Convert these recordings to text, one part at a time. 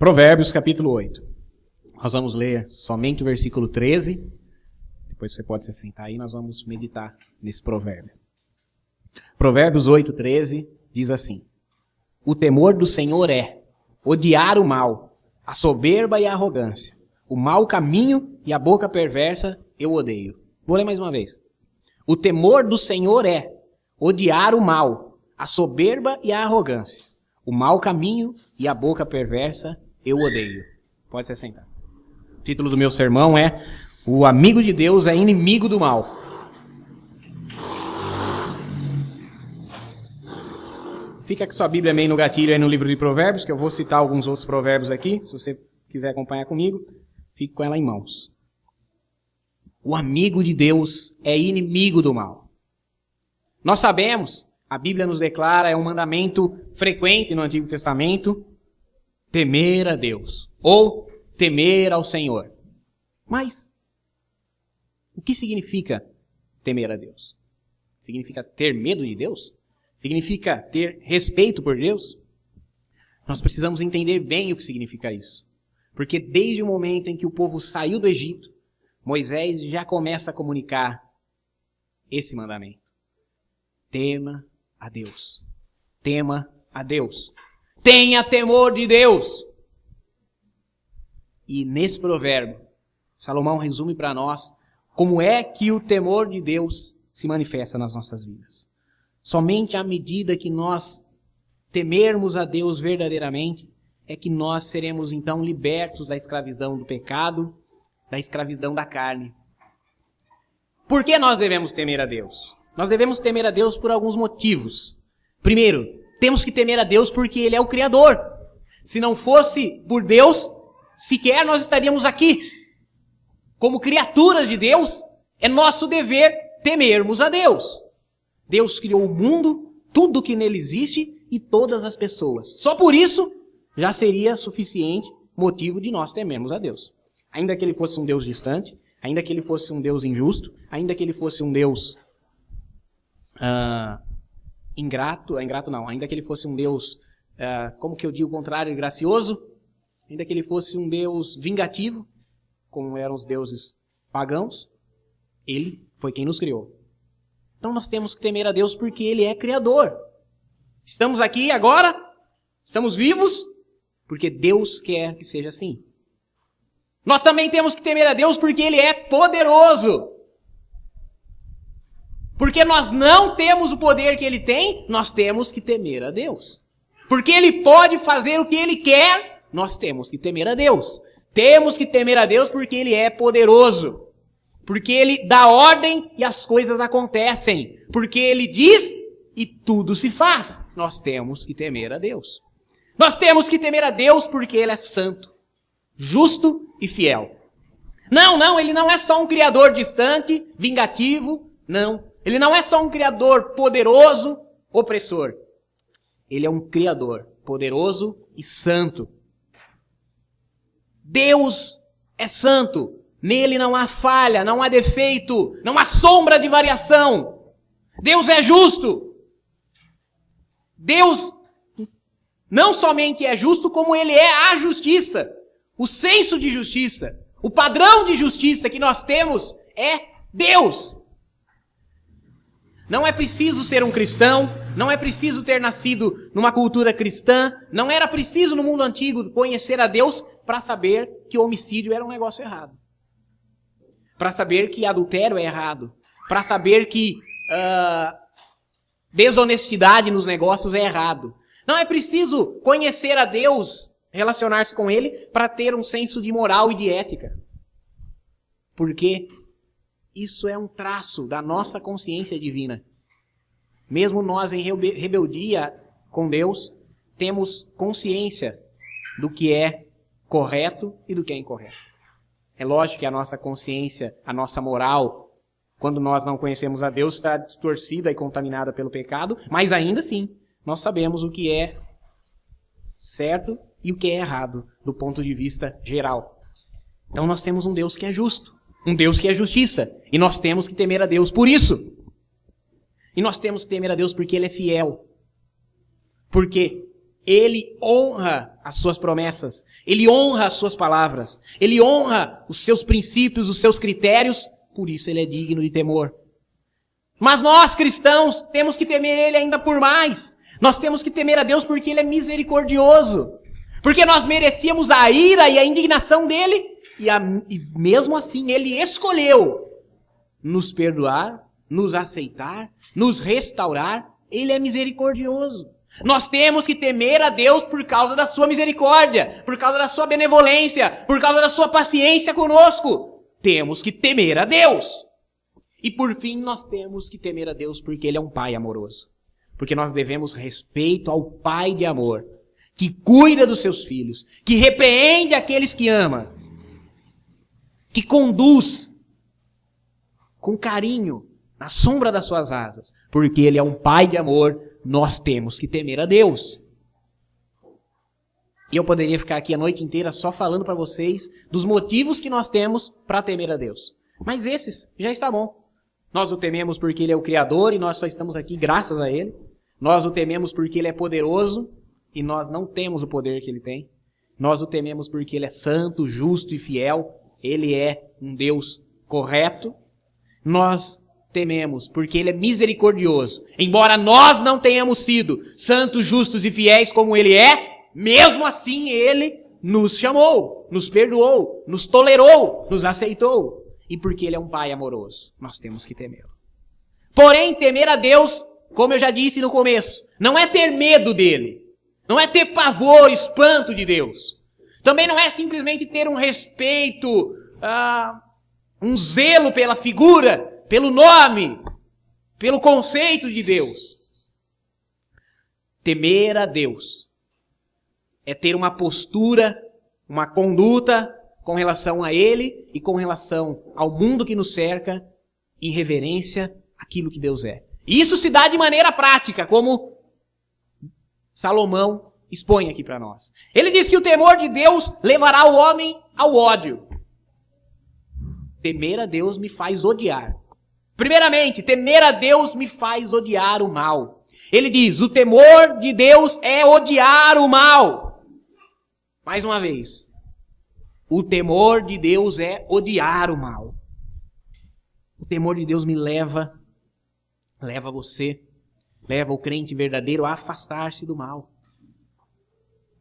Provérbios, capítulo 8. Nós vamos ler somente o versículo 13. Depois você pode se sentar aí, nós vamos meditar nesse provérbio. Provérbios 8, 13 diz assim: O temor do Senhor é odiar o mal, a soberba e a arrogância, o mau caminho e a boca perversa eu odeio. Vou ler mais uma vez. O temor do Senhor é odiar o mal, a soberba e a arrogância, o mau caminho e a boca perversa eu odeio. Pode se sentar. O título do meu sermão é O amigo de Deus é inimigo do mal. Fica com sua Bíblia meio no gatilho aí no livro de Provérbios, que eu vou citar alguns outros provérbios aqui. Se você quiser acompanhar comigo, fique com ela em mãos. O amigo de Deus é inimigo do mal. Nós sabemos, a Bíblia nos declara, é um mandamento frequente no Antigo Testamento, temer a Deus, ou temer ao Senhor. Mas, o que significa temer a Deus? Significa ter medo de Deus? Significa ter respeito por Deus? Nós precisamos entender bem o que significa isso. Porque desde o momento em que o povo saiu do Egito, Moisés já começa a comunicar esse mandamento. Tema a Deus. Tema a Deus. Tenha temor de Deus. E nesse provérbio, Salomão resume para nós como é que o temor de Deus se manifesta nas nossas vidas. Somente à medida que nós temermos a Deus verdadeiramente, é que nós seremos então libertos da escravidão do pecado, da escravidão da carne. Por que nós devemos temer a Deus? Nós devemos temer a Deus por alguns motivos. Primeiro, temos que temer a Deus porque Ele é o Criador. Se não fosse por Deus, sequer nós estaríamos aqui. Como criaturas de Deus, é nosso dever temermos a Deus. Deus criou o mundo, tudo que nele existe e todas as pessoas. Só por isso já seria suficiente motivo de nós temermos a Deus. Ainda que Ele fosse um Deus distante, ainda que Ele fosse um Deus injusto, ainda que Ele fosse um Deus ainda que Ele fosse um Deus, como que eu digo o contrário, gracioso, ainda que Ele fosse um Deus vingativo, como eram os deuses pagãos, Ele foi quem nos criou. Então nós temos que temer a Deus porque Ele é Criador. Estamos aqui agora, estamos vivos, porque Deus quer que seja assim. Nós também temos que temer a Deus porque Ele é poderoso. Porque nós não temos o poder que Ele tem, nós temos que temer a Deus. Porque Ele pode fazer o que Ele quer, nós temos que temer a Deus. Temos que temer a Deus porque Ele é poderoso. Porque Ele dá ordem e as coisas acontecem. Porque Ele diz e tudo se faz. Nós temos que temer a Deus. Nós temos que temer a Deus porque Ele é santo, justo e fiel. Não, Ele não é só um Criador distante, vingativo, não. Ele não é só um Criador poderoso, opressor. Ele é um Criador poderoso e santo. Deus é santo. Nele não há falha, não há defeito, não há sombra de variação. Deus é justo. Deus não somente é justo, como Ele é a justiça. O senso de justiça, o padrão de justiça que nós temos é Deus. Não é preciso ser um cristão, não é preciso ter nascido numa cultura cristã, não era preciso no mundo antigo conhecer a Deus para saber que o homicídio era um negócio errado. Para saber que adultério é errado. Para saber que desonestidade nos negócios é errado. Não é preciso conhecer a Deus, relacionar-se com Ele, para ter um senso de moral e de ética. Porque isso é um traço da nossa consciência divina. Mesmo nós em rebeldia com Deus, temos consciência do que é correto e do que é incorreto. É lógico que a nossa consciência, a nossa moral, quando nós não conhecemos a Deus, está distorcida e contaminada pelo pecado, mas ainda assim, nós sabemos o que é certo e o que é errado, do ponto de vista geral. Então nós temos um Deus que é justo, um Deus que é justiça, e nós temos que temer a Deus por isso. E nós temos que temer a Deus porque Ele é fiel. Porque Ele honra as suas promessas, Ele honra as suas palavras, Ele honra os seus princípios, os seus critérios, por isso Ele é digno de temor. Mas nós, cristãos, temos que temer Ele ainda por mais. Nós temos que temer a Deus porque Ele é misericordioso. Porque nós merecíamos a ira e a indignação dEle, e mesmo assim Ele escolheu nos perdoar, nos aceitar, nos restaurar. Ele é misericordioso. Nós temos que temer a Deus por causa da sua misericórdia, por causa da sua benevolência, por causa da sua paciência conosco. Temos que temer a Deus. E por fim, nós temos que temer a Deus porque Ele é um Pai amoroso. Porque nós devemos respeito ao Pai de amor, que cuida dos seus filhos, que repreende aqueles que ama, que conduz com carinho na sombra das suas asas. Porque Ele é um Pai de amor, nós temos que temer a Deus. E eu poderia ficar aqui a noite inteira só falando para vocês dos motivos que nós temos para temer a Deus. Mas esses já está bom. Nós o tememos porque Ele é o Criador e nós só estamos aqui graças a Ele. Nós o tememos porque Ele é poderoso e nós não temos o poder que Ele tem. Nós o tememos porque Ele é santo, justo e fiel. Ele é um Deus correto. Nós tememos porque Ele é misericordioso. Embora nós não tenhamos sido santos, justos e fiéis como Ele é, mesmo assim Ele nos chamou, nos perdoou, nos tolerou, nos aceitou. E porque Ele é um Pai amoroso, nós temos que temê-lo. Porém, temer a Deus, como eu já disse no começo, não é ter medo dEle. Não é ter pavor, espanto de Deus. Também não é simplesmente ter um respeito, um zelo pela figura, pelo nome, pelo conceito de Deus. Temer a Deus é ter uma postura, uma conduta com relação a Ele e com relação ao mundo que nos cerca, em reverência àquilo que Deus é. E isso se dá de maneira prática, como Salomão expõe aqui para nós. Ele diz que o temor de Deus levará o homem ao ódio. Temer a Deus me faz odiar. Primeiramente, temer a Deus me faz odiar o mal. Ele diz, o temor de Deus é odiar o mal. Mais uma vez, o temor de Deus é odiar o mal. O temor de Deus me leva você, leva o crente verdadeiro a afastar-se do mal.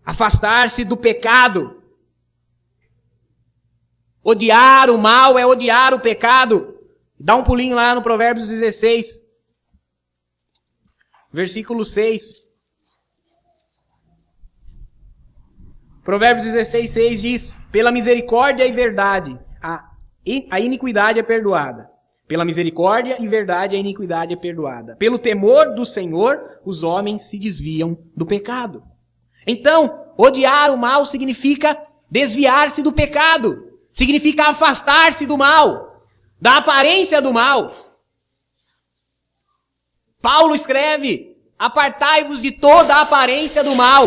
Afastar-se do pecado. Odiar o mal é odiar o pecado. Dá um pulinho lá no Provérbios 16, versículo 6. Provérbios 16, 6 diz, pela misericórdia e verdade, a iniquidade é perdoada. Pela misericórdia e verdade, a iniquidade é perdoada. Pelo temor do Senhor, os homens se desviam do pecado. Então, odiar o mal significa desviar-se do pecado. Significa afastar-se do mal, da aparência do mal. Paulo escreve, apartai-vos de toda a aparência do mal.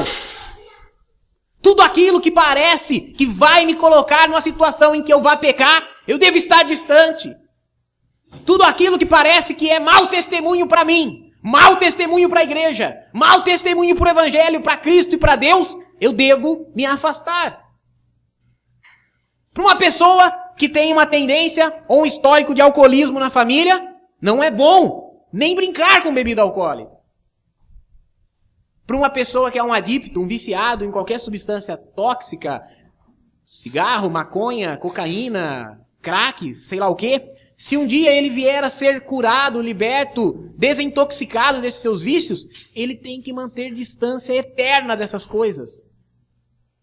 Tudo aquilo que parece que vai me colocar numa situação em que eu vá pecar, eu devo estar distante. Tudo aquilo que parece que é mau testemunho para mim, mau testemunho para a igreja, mau testemunho para o evangelho, para Cristo e para Deus, eu devo me afastar. Para uma pessoa que tem uma tendência ou um histórico de alcoolismo na família, não é bom nem brincar com bebida alcoólica. Para uma pessoa que é um adicto, um viciado em qualquer substância tóxica, cigarro, maconha, cocaína, crack, sei lá o quê, se um dia ele vier a ser curado, liberto, desintoxicado desses seus vícios, ele tem que manter distância eterna dessas coisas.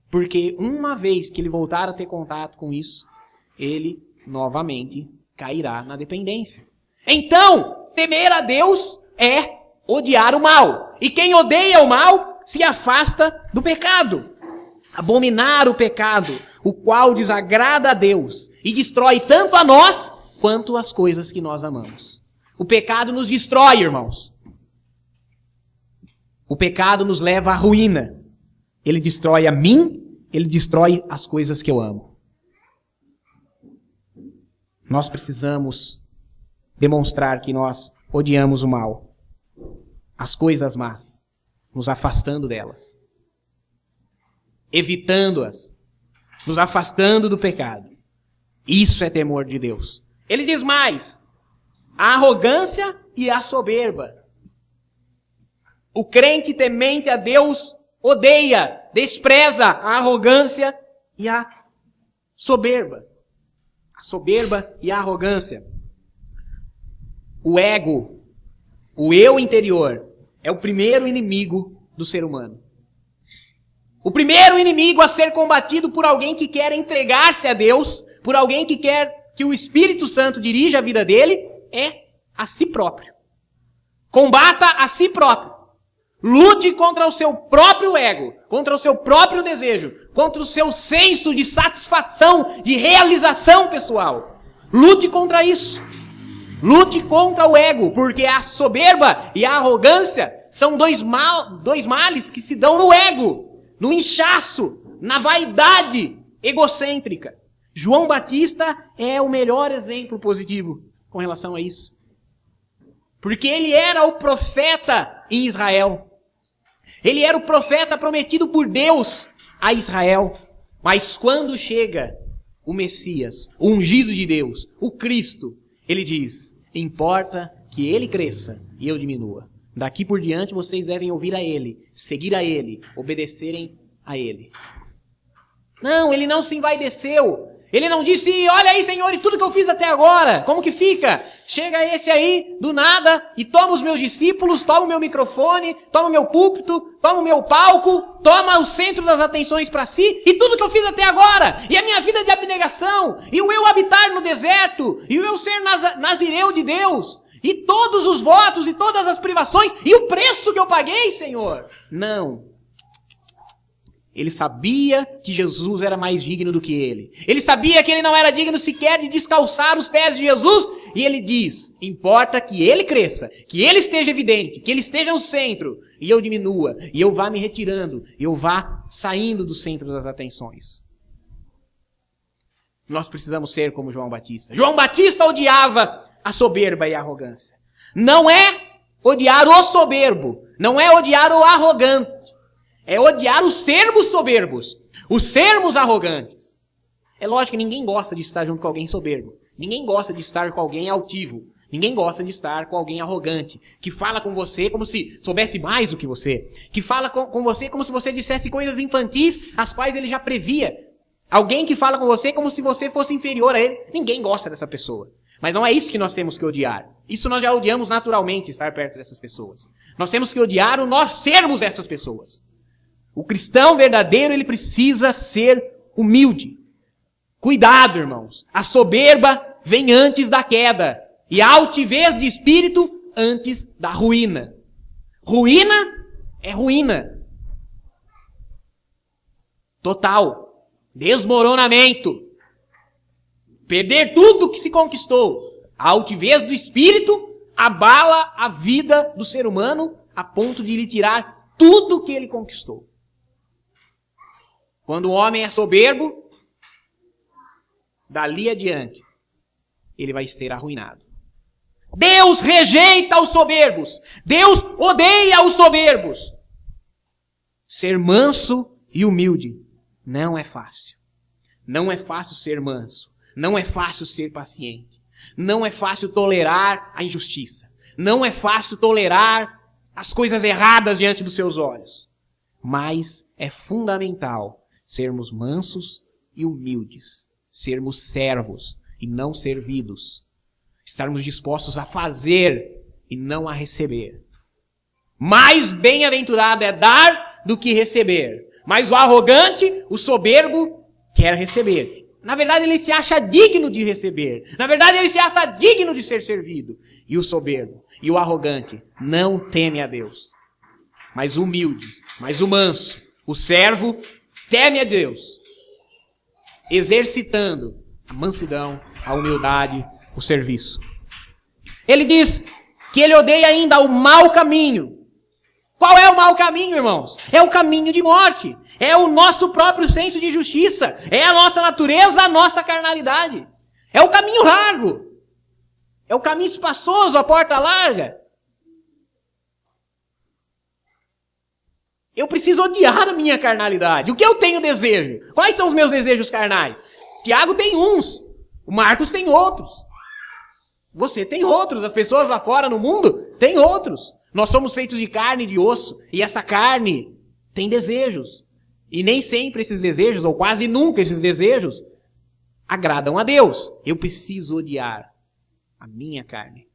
Porque uma vez que ele voltar a ter contato com isso, ele novamente cairá na dependência. Então, temer a Deus é odiar o mal. E quem odeia o mal se afasta do pecado. Abominar o pecado, o qual desagrada a Deus e destrói tanto a nós quanto as coisas que nós amamos. O pecado nos destrói, irmãos. O pecado nos leva à ruína. Ele destrói a mim, ele destrói as coisas que eu amo. Nós precisamos demonstrar que nós odiamos o mal, as coisas más, nos afastando delas. evitando-as, nos afastando do pecado. Isso é temor de Deus. Ele diz mais: a arrogância e a soberba. O crente temente a Deus odeia, despreza a arrogância e a soberba. A soberba e a arrogância. O ego, o eu interior, é o primeiro inimigo do ser humano. O primeiro inimigo a ser combatido por alguém que quer entregar-se a Deus, por alguém que quer que o Espírito Santo dirija a vida dele, é a si próprio. Combata a si próprio. Lute contra o seu próprio ego, contra o seu próprio desejo, contra o seu senso de satisfação, de realização pessoal. Lute contra isso. Lute contra o ego, porque a soberba e a arrogância são dois males que se dão no ego, no inchaço, na vaidade egocêntrica. João Batista é o melhor exemplo positivo com relação a isso. Porque ele era o profeta em Israel. Ele era o profeta prometido por Deus a Israel. Mas quando chega o Messias, o ungido de Deus, o Cristo, ele diz: importa que ele cresça e eu diminua. Daqui por diante vocês devem ouvir a ele, seguir a ele, obedecerem a ele. Não, ele não se envaideceu. Ele não disse: olha aí, Senhor, e tudo que eu fiz até agora, como que fica? Chega esse aí, do nada, e toma os meus discípulos, toma o meu microfone, toma o meu púlpito, toma o meu palco, toma o centro das atenções para si, e tudo que eu fiz até agora, e a minha vida de abnegação, e o eu habitar no deserto, e o eu ser nazireu de Deus, e todos os votos, e todas as privações, e o preço que eu paguei, Senhor. Não. Ele sabia que Jesus era mais digno do que ele. Ele sabia que ele não era digno sequer de descalçar os pés de Jesus. E ele diz: importa que ele cresça, que ele esteja evidente, que ele esteja no centro, e eu diminua, e eu vá me retirando, e eu vá saindo do centro das atenções. Nós precisamos ser como João Batista. João Batista odiava a soberba e a arrogância. Não é odiar o soberbo, não é odiar o arrogante. É odiar os sermos soberbos, os sermos arrogantes. É lógico que ninguém gosta de estar junto com alguém soberbo. Ninguém gosta de estar com alguém altivo. Ninguém gosta de estar com alguém arrogante, que fala com você como se soubesse mais do que você. Que fala com você como se você dissesse coisas infantis, as quais ele já previa. Alguém que fala com você como se você fosse inferior a ele. Ninguém gosta dessa pessoa. Mas não é isso que nós temos que odiar. Isso nós já odiamos naturalmente, estar perto dessas pessoas. Nós temos que odiar o nós sermos essas pessoas. O cristão verdadeiro, ele precisa ser humilde. Cuidado, irmãos. A soberba vem antes da queda. E a altivez de espírito antes da ruína. Ruína é ruína. Total. Desmoronamento. Perder tudo que se conquistou. A altivez do espírito abala a vida do ser humano a ponto de lhe tirar tudo que ele conquistou. Quando o homem é soberbo, dali adiante, ele vai ser arruinado. Deus rejeita os soberbos. Deus odeia os soberbos. Ser manso e humilde não é fácil. Não é fácil ser manso. Não é fácil ser paciente. Não é fácil tolerar a injustiça. Não é fácil tolerar as coisas erradas diante dos seus olhos. Mas é fundamental sermos mansos e humildes. Sermos servos e não servidos. Estarmos dispostos a fazer e não a receber. Mais bem-aventurado é dar do que receber. Mas o arrogante, o soberbo, quer receber. Na verdade, ele se acha digno de receber. Na verdade, ele se acha digno de ser servido. E o soberbo e o arrogante não teme a Deus. Mas o humilde, mas o manso, o servo, teme a Deus, exercitando a mansidão, a humildade, o serviço. Ele diz que ele odeia ainda o mau caminho. Qual é o mau caminho, irmãos? É o caminho de morte. É o nosso próprio senso de justiça. É a nossa natureza, a nossa carnalidade. É o caminho largo. É o caminho espaçoso, a porta larga. Eu preciso odiar a minha carnalidade. O que eu tenho desejo? Quais são os meus desejos carnais? Tiago tem uns. O Marcos tem outros. Você tem outros. As pessoas lá fora no mundo têm outros. Nós somos feitos de carne e de osso. E essa carne tem desejos. E nem sempre esses desejos, ou quase nunca esses desejos, agradam a Deus. Eu preciso odiar a minha carne.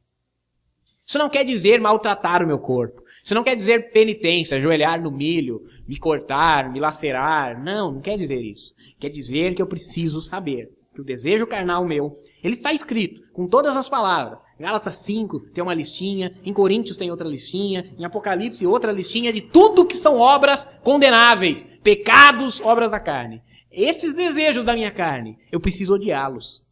Isso não quer dizer maltratar o meu corpo. Isso não quer dizer penitência, ajoelhar no milho, me cortar, me lacerar. Não quer dizer isso. Quer dizer que eu preciso saber que o desejo carnal meu, ele está escrito com todas as palavras. Em Gálatas 5 tem uma listinha, em Coríntios tem outra listinha, em Apocalipse outra listinha de tudo que são obras condenáveis, pecados, obras da carne. Esses desejos da minha carne, eu preciso odiá-los.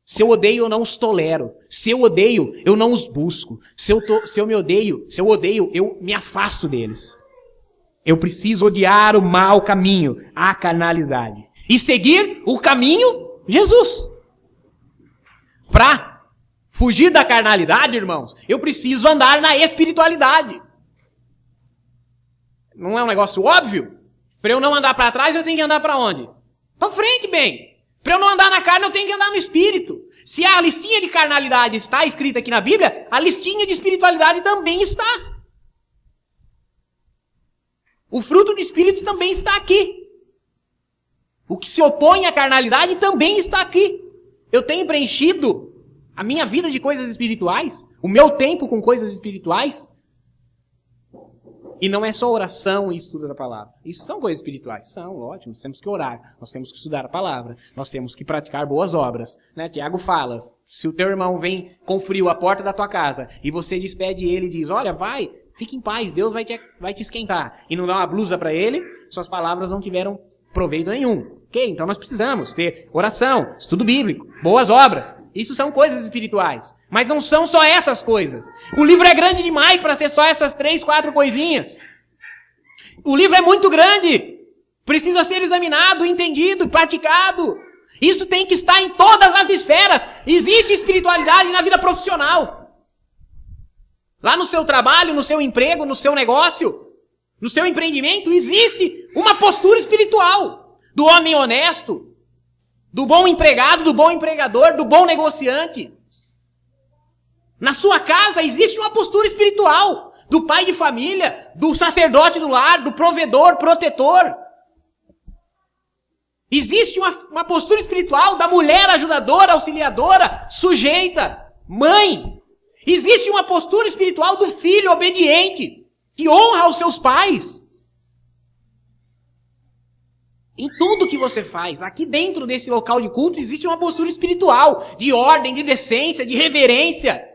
Se eu odeio, eu não os tolero. Se eu odeio, eu não os busco. Se eu odeio, eu me afasto deles. Eu preciso odiar o mau caminho, a carnalidade. E seguir o caminho Jesus. Para fugir da carnalidade, irmãos, eu preciso andar na espiritualidade. Não é um negócio óbvio? Para eu não andar para trás, eu tenho que andar para onde? Para frente, bem. Para eu não andar na carne, eu tenho que andar no espírito. Se a listinha de carnalidade está escrita aqui na Bíblia, a listinha de espiritualidade também está. O fruto do espírito também está aqui. O que se opõe à carnalidade também está aqui. Eu tenho preenchido a minha vida de coisas espirituais, o meu tempo com coisas espirituais. E não é só oração e estudo da palavra. Isso são coisas espirituais. São, ótimo. Nós temos que orar. Nós temos que estudar a palavra. Nós temos que praticar boas obras. Né? Tiago fala, se o teu irmão vem com frio à porta da tua casa e você despede ele e diz, olha, vai, fique em paz, Deus vai te esquentar. E não dá uma blusa para ele, suas palavras não tiveram proveito nenhum. Ok? Então nós precisamos ter oração, estudo bíblico, boas obras. Isso são coisas espirituais. Mas não são só essas coisas. O livro é grande demais para ser só essas 3, 4 coisinhas. O livro é muito grande. Precisa ser examinado, entendido, praticado. Isso tem que estar em todas as esferas. Existe espiritualidade na vida profissional. Lá no seu trabalho, no seu emprego, no seu negócio, no seu empreendimento, existe uma postura espiritual. Do homem honesto, do bom empregado, do bom empregador, do bom negociante. Na sua casa existe uma postura espiritual. Do pai de família, do sacerdote do lar, do provedor, protetor. Existe uma postura espiritual da mulher ajudadora, auxiliadora, sujeita, mãe. Existe uma postura espiritual do filho obediente, que honra os seus pais. Em tudo que você faz, aqui dentro desse local de culto, existe uma postura espiritual, de ordem, de decência, de reverência.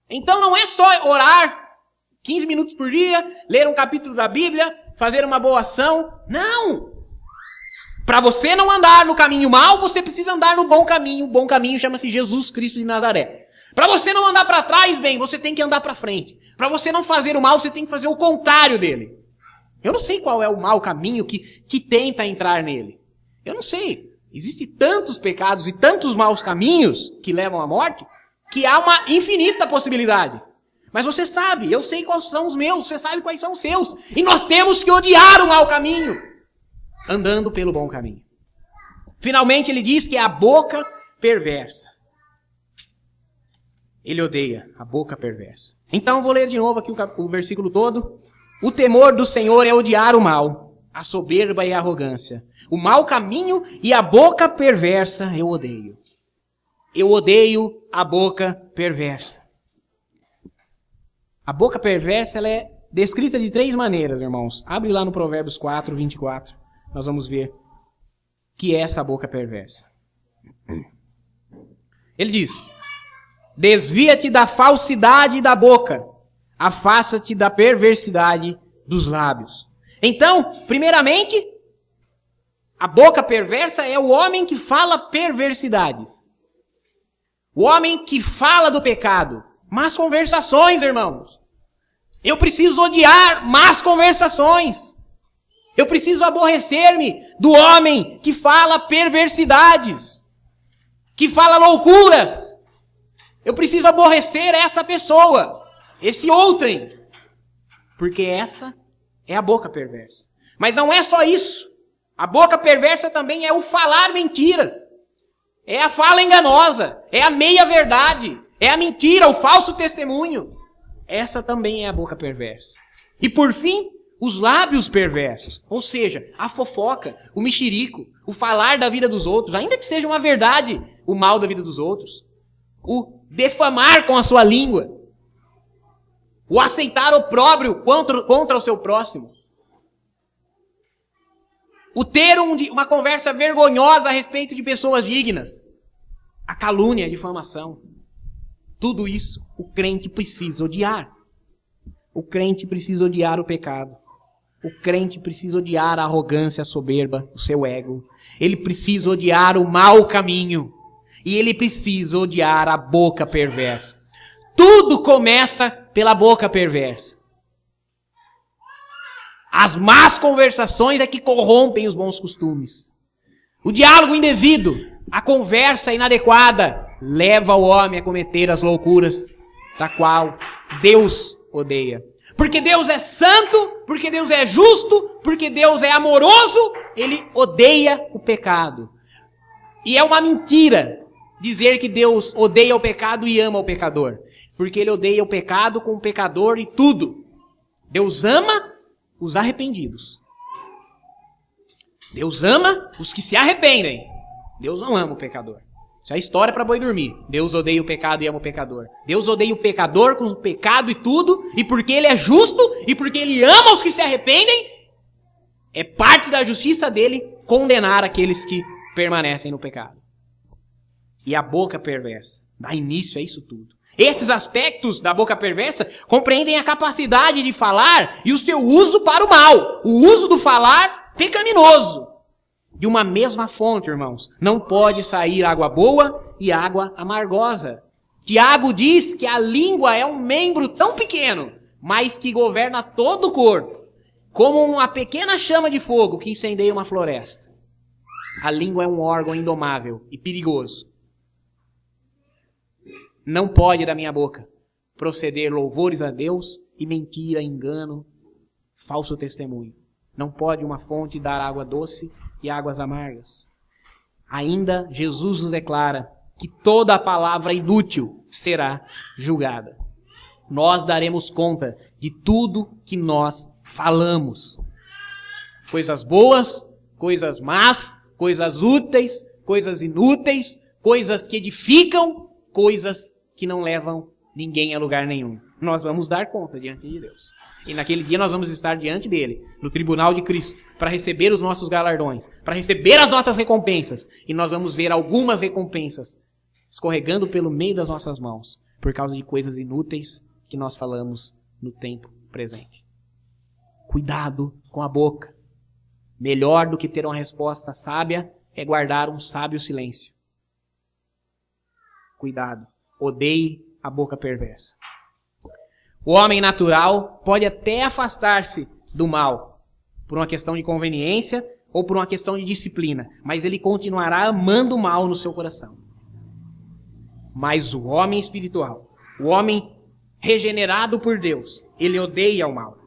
Então não é só orar 15 minutos por dia, ler um capítulo da Bíblia, fazer uma boa ação. Não! Para você não andar no caminho mau, você precisa andar no bom caminho. O bom caminho chama-se Jesus Cristo de Nazaré. Para você não andar para trás, bem, você tem que andar para frente. Para você não fazer o mal, você tem que fazer o contrário dele. Eu não sei qual é o mau caminho que tenta entrar nele. Eu não sei. Existem tantos pecados e tantos maus caminhos que levam à morte, que há uma infinita possibilidade. Mas você sabe, eu sei quais são os meus, você sabe quais são os seus. E nós temos que odiar o mau caminho, andando pelo bom caminho. Finalmente ele diz que é a boca perversa. Ele odeia a boca perversa. Então eu vou ler de novo aqui o versículo todo. O temor do Senhor é odiar o mal, a soberba e a arrogância. O mau caminho e a boca perversa eu odeio. Eu odeio a boca perversa. A boca perversa ela é descrita de 3 maneiras, irmãos. Abre lá no Provérbios 4, 24. Nós vamos ver que é essa boca perversa. Ele diz, desvia-te da falsidade da boca, afasta-te da perversidade dos lábios. Então, primeiramente, a boca perversa é o homem que fala perversidades. O homem que fala do pecado. Más conversações, irmãos. Eu preciso odiar más conversações. Eu preciso aborrecer-me do homem que fala perversidades, que fala loucuras. Eu preciso aborrecer essa pessoa, esse outrem. Porque essa é a boca perversa. Mas não é só isso. A boca perversa também é o falar mentiras. É a fala enganosa. É a meia-verdade. É a mentira, o falso testemunho. Essa também é a boca perversa. E por fim, os lábios perversos. Ou seja, a fofoca, o mexerico, o falar da vida dos outros, ainda que seja uma verdade, o mal da vida dos outros. O defamar com a sua língua. O aceitar opróbrio contra o seu próximo. O ter uma conversa vergonhosa a respeito de pessoas dignas. A calúnia, a difamação. Tudo isso o crente precisa odiar. O crente precisa odiar o pecado. O crente precisa odiar a arrogância, a soberba, o seu ego. Ele precisa odiar o mau caminho. E ele precisa odiar a boca perversa. Tudo começa pela boca perversa. As más conversações é que corrompem os bons costumes. O diálogo indevido, a conversa inadequada, leva o homem a cometer as loucuras da qual Deus odeia. Porque Deus é santo, porque Deus é justo, porque Deus é amoroso, Ele odeia o pecado. E é uma mentira dizer que Deus odeia o pecado e ama o pecador. Porque Ele odeia o pecado com o pecador e tudo. Deus ama os arrependidos. Deus ama os que se arrependem. Deus não ama o pecador. Isso é história para boi dormir. Deus odeia o pecado e ama o pecador. Deus odeia o pecador com o pecado e tudo. E porque Ele é justo e porque Ele ama os que se arrependem, é parte da justiça dele condenar aqueles que permanecem no pecado. E a boca perversa dá início a isso tudo. Esses aspectos da boca perversa compreendem a capacidade de falar e o seu uso para o mal. O uso do falar pecaminoso. De uma mesma fonte, irmãos, não pode sair água boa e água amargosa. Tiago diz que a língua é um membro tão pequeno, mas que governa todo o corpo, como uma pequena chama de fogo que incendeia uma floresta. A língua é um órgão indomável e perigoso. Não pode da minha boca proceder louvores a Deus e mentira, engano, falso testemunho. Não pode uma fonte dar água doce e águas amargas. Ainda Jesus nos declara que toda a palavra inútil será julgada. Nós daremos conta de tudo que nós falamos. Coisas boas, coisas más, coisas úteis, coisas inúteis, coisas que edificam, coisas que não levam ninguém a lugar nenhum. Nós vamos dar conta diante de Deus. E naquele dia nós vamos estar diante dele, no tribunal de Cristo, para receber os nossos galardões, para receber as nossas recompensas. E nós vamos ver algumas recompensas escorregando pelo meio das nossas mãos, por causa de coisas inúteis que nós falamos no tempo presente. Cuidado com a boca. Melhor do que ter uma resposta sábia é guardar um sábio silêncio. Cuidado. Odeie a boca perversa. O homem natural pode até afastar-se do mal, por uma questão de conveniência ou por uma questão de disciplina, mas ele continuará amando o mal no seu coração. Mas o homem espiritual, o homem regenerado por Deus, ele odeia o mal.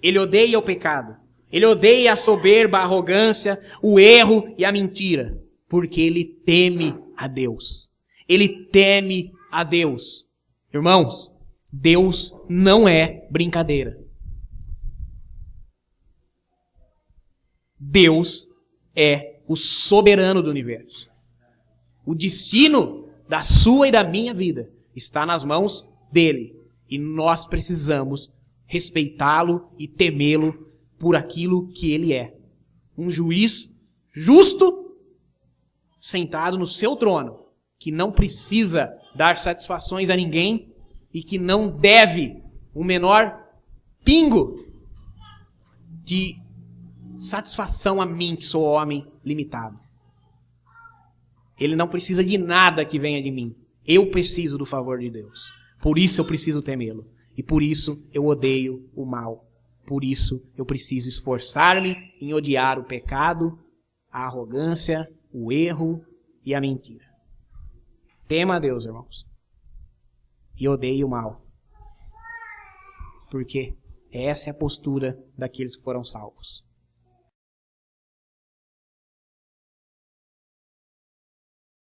Ele odeia o pecado. Ele odeia a soberba, a arrogância, o erro e a mentira, porque ele teme a Deus. Ele teme a Deus. Irmãos, Deus não é brincadeira. Deus é o soberano do universo. O destino da sua e da minha vida está nas mãos dele. E nós precisamos respeitá-lo e temê-lo por aquilo que ele é. Um juiz justo, sentado no seu trono, que não precisa dar satisfações a ninguém e que não deve o menor pingo de satisfação a mim, que sou homem limitado. Ele não precisa de nada que venha de mim. Eu preciso do favor de Deus. Por isso eu preciso temê-lo. E por isso eu odeio o mal. Por isso eu preciso esforçar-me em odiar o pecado, a arrogância, o erro e a mentira. Tema a Deus, irmãos. E odeie o mal. Porque Essa é a postura daqueles que foram salvos.